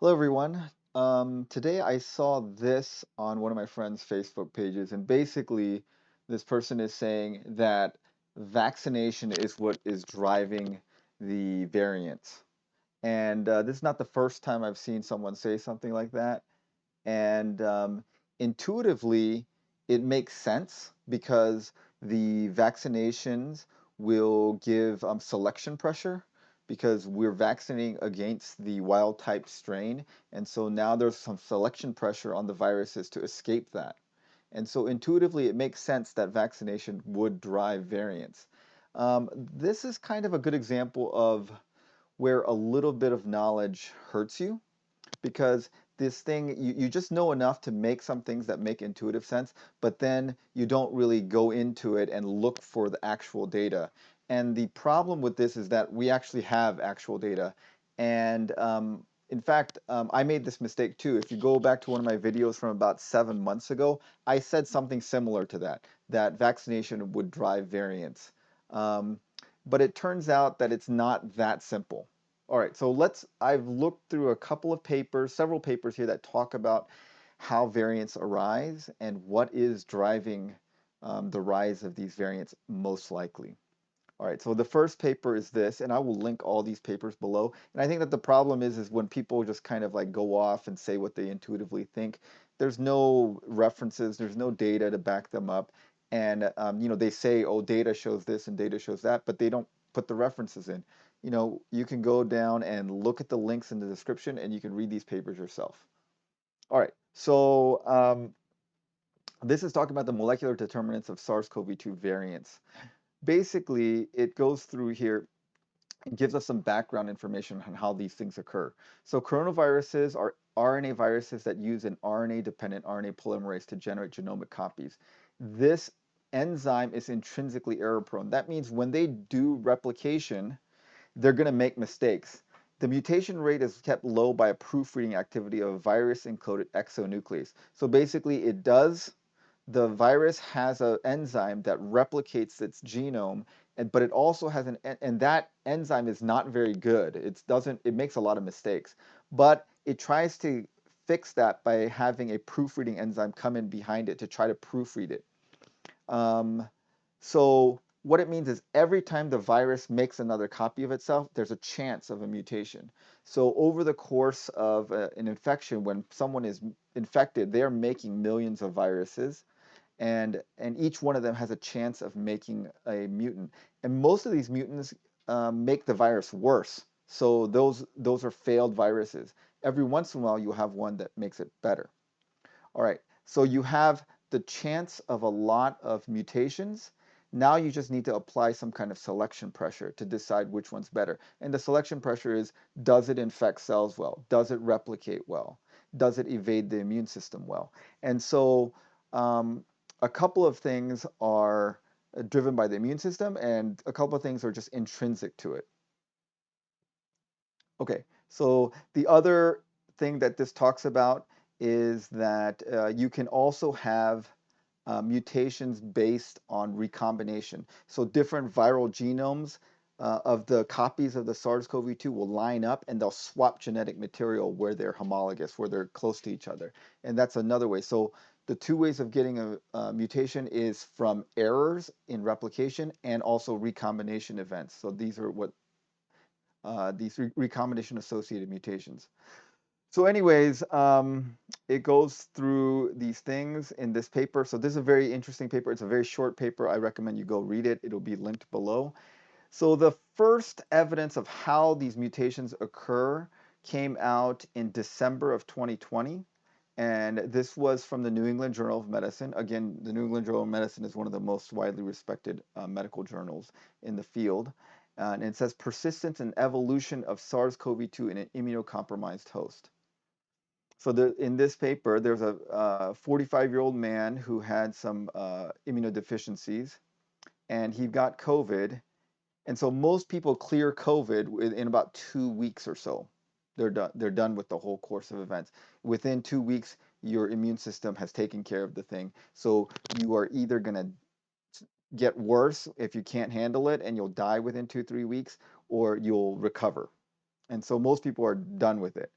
Hello, everyone. Today I saw this on one of my friend's Facebook pages, and basically, this person is saying that vaccination is what is driving the variants. And this is not the first time I've seen someone say something like that. And intuitively, it makes sense because the vaccinations will give selection pressure because we're vaccinating against the wild type strain. And so now there's some selection pressure on the viruses to escape that. And so intuitively, it makes sense that vaccination would drive variants. This is kind of a good example of where a little bit of knowledge hurts you because this thing you just know enough to make some things that make intuitive sense, but then you don't really go into it and look for the actual data. And the problem with this is that we actually have actual data. And in fact, I made this mistake too. If you go back to one of my videos from about 7 months ago, I said something similar to that, that vaccination would drive variants. Um, but it turns out that it's not that simple. All right, so I've looked through a couple of papers, several papers here that talk about how variants arise and what is driving the rise of these variants most likely. All right, so the first paper is this, and I will link all these papers below. And I think that the problem is when people just kind of like go off and say what they intuitively think, there's no references, there's no data to back them up. And they say, oh, data shows this and data shows that, but they don't put the references in. You can go down and look at the links in the description, and you can read these papers yourself. All right, so this is talking about the molecular determinants of SARS-CoV-2 variants. Basically, it goes through here and gives us some background information on how these things occur. So coronaviruses are RNA viruses that use an RNA-dependent RNA polymerase to generate genomic copies. This enzyme is intrinsically error-prone. That means when they do replication, they're going to make mistakes. The mutation rate is kept low by a proofreading activity of a virus-encoded exonuclease. So basically, the virus has an enzyme that replicates its genome, but it also has and that enzyme is not very good. It makes a lot of mistakes, but it tries to fix that by having a proofreading enzyme come in behind it to try to proofread it. So what it means is every time the virus makes another copy of itself, there's a chance of a mutation. So over the course of an infection, when someone is infected, they're making millions of viruses, and each one of them has a chance of making a mutant. And most of these mutants make the virus worse. So those are failed viruses. Every once in a while, you have one that makes it better. All right, so you have the chance of a lot of mutations. Now you just need to apply some kind of selection pressure to decide which one's better. And the selection pressure is, does it infect cells well? Does it replicate well? Does it evade the immune system well? And so a couple of things are driven by the immune system, and a couple of things are just intrinsic to it. Okay, so the other thing that this talks about is that you can also have mutations based on recombination. So different viral genomes of the copies of the SARS-CoV-2 will line up and they'll swap genetic material where they're homologous, where they're close to each other. And that's another way. So the two ways of getting a mutation is from errors in replication and also recombination events. So these are what these recombination associated mutations. So anyways, it goes through these things in this paper. So this is a very interesting paper. It's a very short paper. I recommend you go read it. It'll be linked below. So the first evidence of how these mutations occur came out in December of 2020. And this was from the New England Journal of Medicine. Again, the New England Journal of Medicine is one of the most widely respected medical journals in the field. And it says persistence and evolution of SARS-CoV-2 in an immunocompromised host. So in this paper, there's a 45-year-old man who had some immunodeficiencies, and he got COVID. And so most people clear COVID in about 2 weeks or so. They're done. They're done with the whole course of events. Within 2 weeks, your immune system has taken care of the thing. So you are either going to get worse if you can't handle it and you'll die within 2-3 weeks, or you'll recover. And so most people are done with it.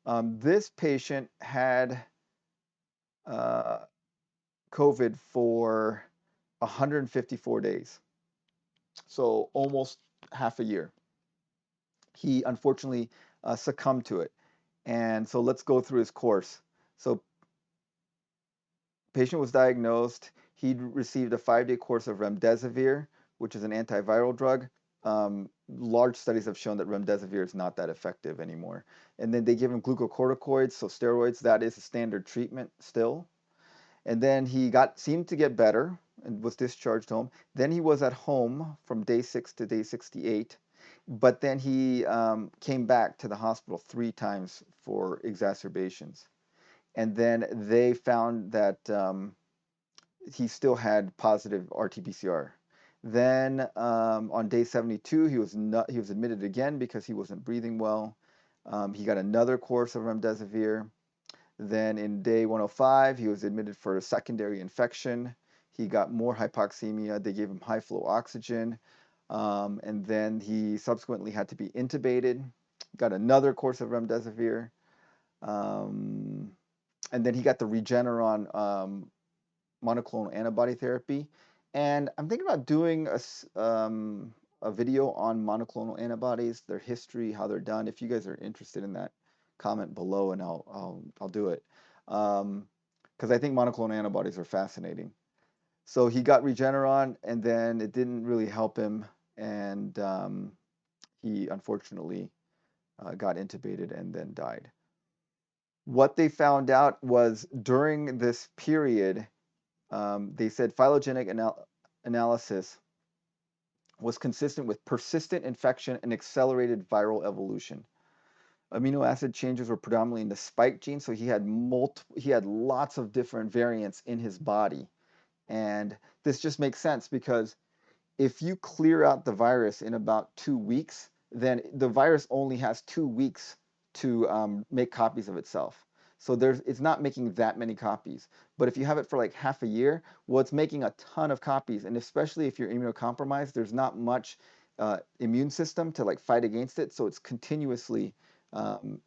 This patient had uh, COVID for 154 days, so almost half a year. He unfortunately succumbed to it. And so let's go through his course. So patient was diagnosed. He received a 5-day course of remdesivir, which is an antiviral drug. Large studies have shown that remdesivir is not that effective anymore. And then they give him glucocorticoids, so steroids. That is a standard treatment still. And then he seemed to get better and was discharged home. Then he was at home from day 6 to day 68. But then he came back to the hospital 3 times for exacerbations. And then they found that he still had positive RT-PCR. Then on day 72, he was admitted again because he wasn't breathing well. He got another course of remdesivir. Then in day 105, he was admitted for a secondary infection. He got more hypoxemia. They gave him high flow oxygen. And then he subsequently had to be intubated. Got another course of remdesivir. And then he got the Regeneron monoclonal antibody therapy. And I'm thinking about doing a video on monoclonal antibodies, their history, how they're done. If you guys are interested in that, comment below and I'll do it. Because I think monoclonal antibodies are fascinating. So he got Regeneron, and then it didn't really help him, and he unfortunately got intubated and then died. What they found out was during this period, they said phylogenetic analysis was consistent with persistent infection and accelerated viral evolution. Amino acid changes were predominantly in the spike gene, so he had lots of different variants in his body. And this just makes sense because if you clear out the virus in about 2 weeks, then the virus only has 2 weeks to make copies of itself. So it's not making that many copies. But if you have it for like half a year, well, it's making a ton of copies. And especially if you're immunocompromised, there's not much immune system to like fight against it. So it's continuously, um,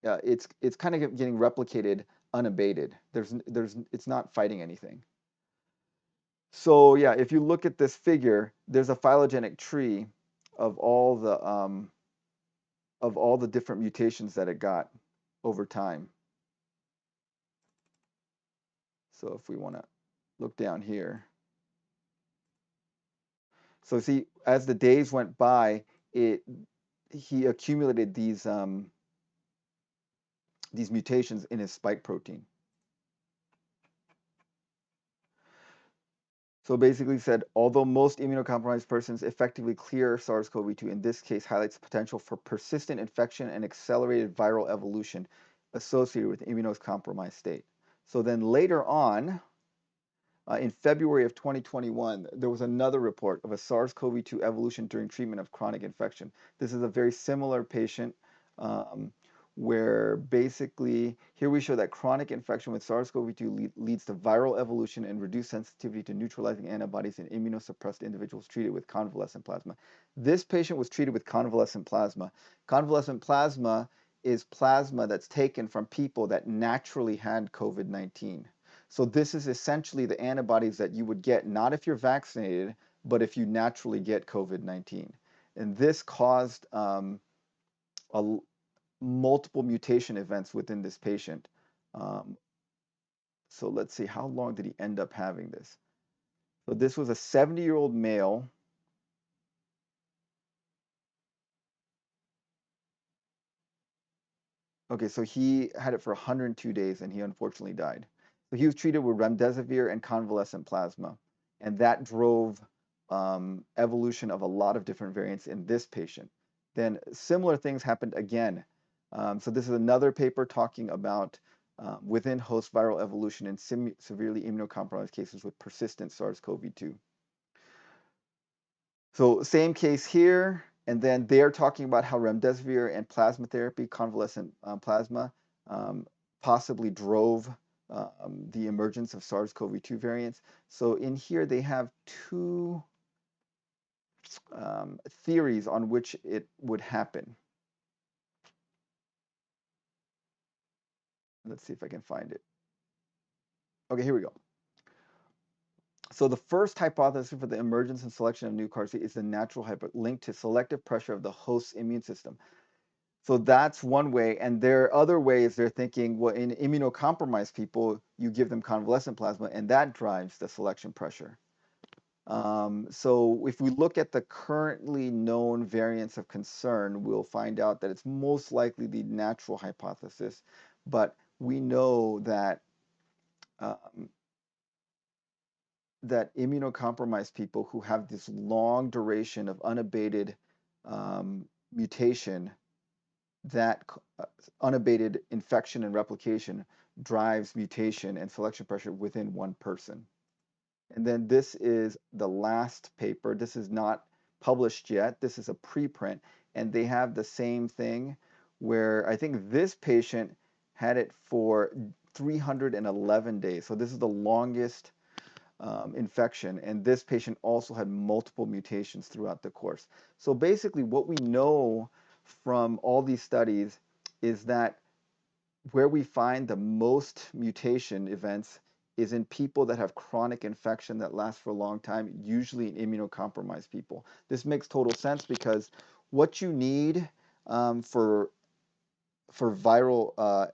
it's kind of getting replicated unabated. It's not fighting anything. So yeah, if you look at this figure, there's a phylogenetic tree of all the different mutations that it got over time. So if we want to look down here, so see, as the days went by, he accumulated these mutations in his spike protein. So basically said, although most immunocompromised persons effectively clear SARS-CoV-2, in this case highlights the potential for persistent infection and accelerated viral evolution associated with the immunocompromised state. So then later on, in February of 2021, there was another report of a SARS-CoV-2 evolution during treatment of chronic infection. This is a very similar patient where basically here we show that chronic infection with SARS-CoV-2 leads to viral evolution and reduced sensitivity to neutralizing antibodies in immunosuppressed individuals treated with convalescent plasma. This patient was treated with convalescent plasma. Convalescent plasma is plasma that's taken from people that naturally had COVID-19. So this is essentially the antibodies that you would get, not if you're vaccinated, but if you naturally get COVID-19. And this caused multiple mutation events within this patient. So let's see, how long did he end up having this? So this was a 70-year-old male. Okay, so he had it for 102 days and he unfortunately died. So he was treated with remdesivir and convalescent plasma, and that drove evolution of a lot of different variants in this patient. Then similar things happened again. So this is another paper talking about within host viral evolution in severely immunocompromised cases with persistent SARS-CoV-2. So same case here, and then they're talking about how remdesivir and plasma therapy, convalescent plasma, possibly drove the emergence of SARS-CoV-2 variants. So in here they have two theories on which it would happen. let's see if I can find it. Okay, here we go. So the first hypothesis for the emergence and selection of new CAR-T is the natural linked to selective pressure of the host's immune system. So that's one way, and there are other ways they're thinking, well, in immunocompromised people, you give them convalescent plasma, and that drives the selection pressure. So if we look at the currently known variants of concern, we'll find out that it's most likely the natural hypothesis, but we know that um, that immunocompromised people who have this long duration of unabated mutation, that unabated infection and replication drives mutation and selection pressure within one person. And then this is the last paper. This is not published yet. This is a preprint, and they have the same thing where I think this patient had it for 311 days. So this is the longest infection, and this patient also had multiple mutations throughout the course. So basically what we know from all these studies is that where we find the most mutation events is in people that have chronic infection that lasts for a long time, usually in immunocompromised people. This makes total sense because what you need for viral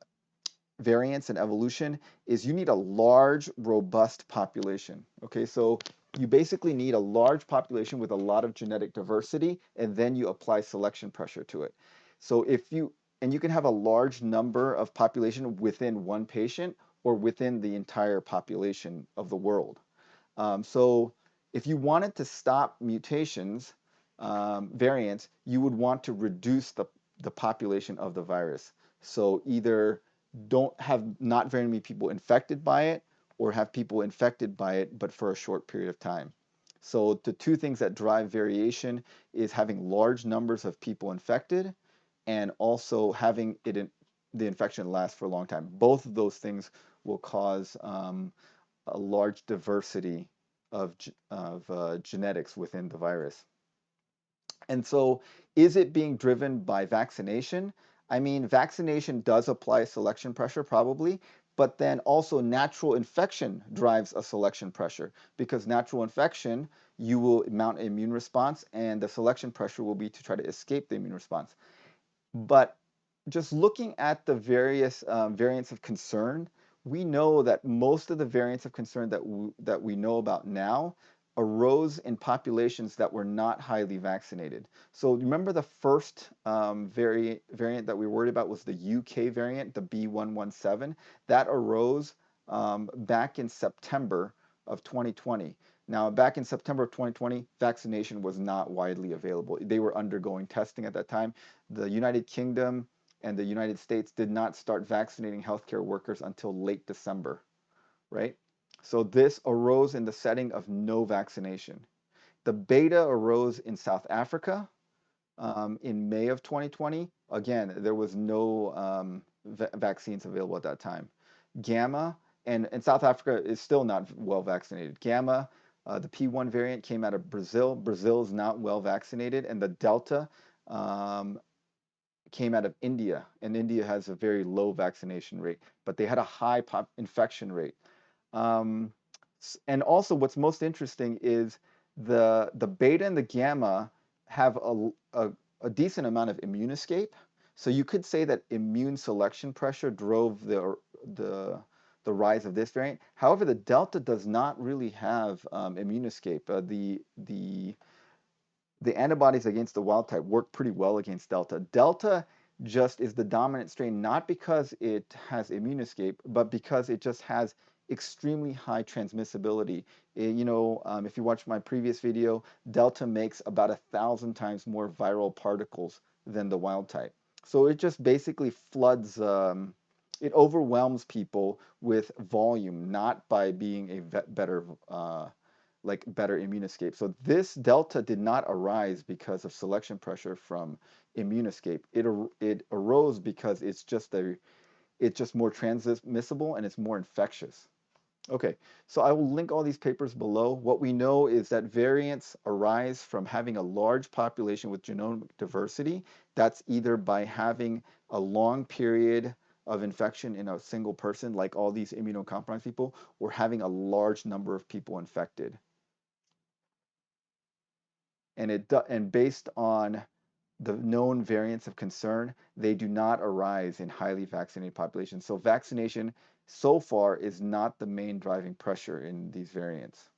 variants and evolution is you need a large, robust population. Okay, so you basically need a large population with a lot of genetic diversity, and then you apply selection pressure to it. So if you, and you can have a large number of population within one patient or within the entire population of the world. So if you wanted to stop mutations, variants, you would want to reduce the population of the virus. So either don't have not very many people infected by it, or have people infected by it, but for a short period of time. So the two things that drive variation is having large numbers of people infected and also having it in, the infection last for a long time. Both of those things will cause a large diversity of genetics within the virus. And so is it being driven by vaccination? I mean, vaccination does apply selection pressure probably, but then also natural infection drives a selection pressure, because natural infection, you will mount an immune response, and the selection pressure will be to try to escape the immune response. But just looking at the various variants of concern, we know that most of the variants of concern that we know about now arose in populations that were not highly vaccinated. So remember the first variant that we were worried about was the UK variant, the B117. That arose back in September of 2020. Now, back in September of 2020, vaccination was not widely available. They were undergoing testing at that time. The United Kingdom and the United States did not start vaccinating healthcare workers until late December, right? So this arose in the setting of no vaccination. The beta arose in South Africa in May of 2020. Again, there was no vaccines available at that time. Gamma, and South Africa is still not well vaccinated. Gamma, the P1 variant came out of Brazil. Brazil is not well vaccinated, and the Delta came out of India, and India has a very low vaccination rate, but they had a high infection rate. Um, and also, what's most interesting is the beta and the gamma have a decent amount of immune escape. So you could say that immune selection pressure drove the rise of this variant. However, the delta does not really have immune escape. The antibodies against the wild type work pretty well against Delta. Delta just is the dominant strain, not because it has immune escape, but because it just has extremely high transmissibility. If you watch my previous video, Delta makes about 1,000 times more viral particles than the wild type. So it just basically floods, it overwhelms people with volume, not by being a better better immune escape. So this delta did not arise because of selection pressure from immune escape. It arose because it's just more transmissible and it's more infectious. Okay, so I will link all these papers below. What we know is that variants arise from having a large population with genomic diversity. That's either by having a long period of infection in a single person, like all these immunocompromised people, we're having a large number of people infected. And based on the known variants of concern, they do not arise in highly vaccinated populations. So vaccination so far is not the main driving pressure in these variants.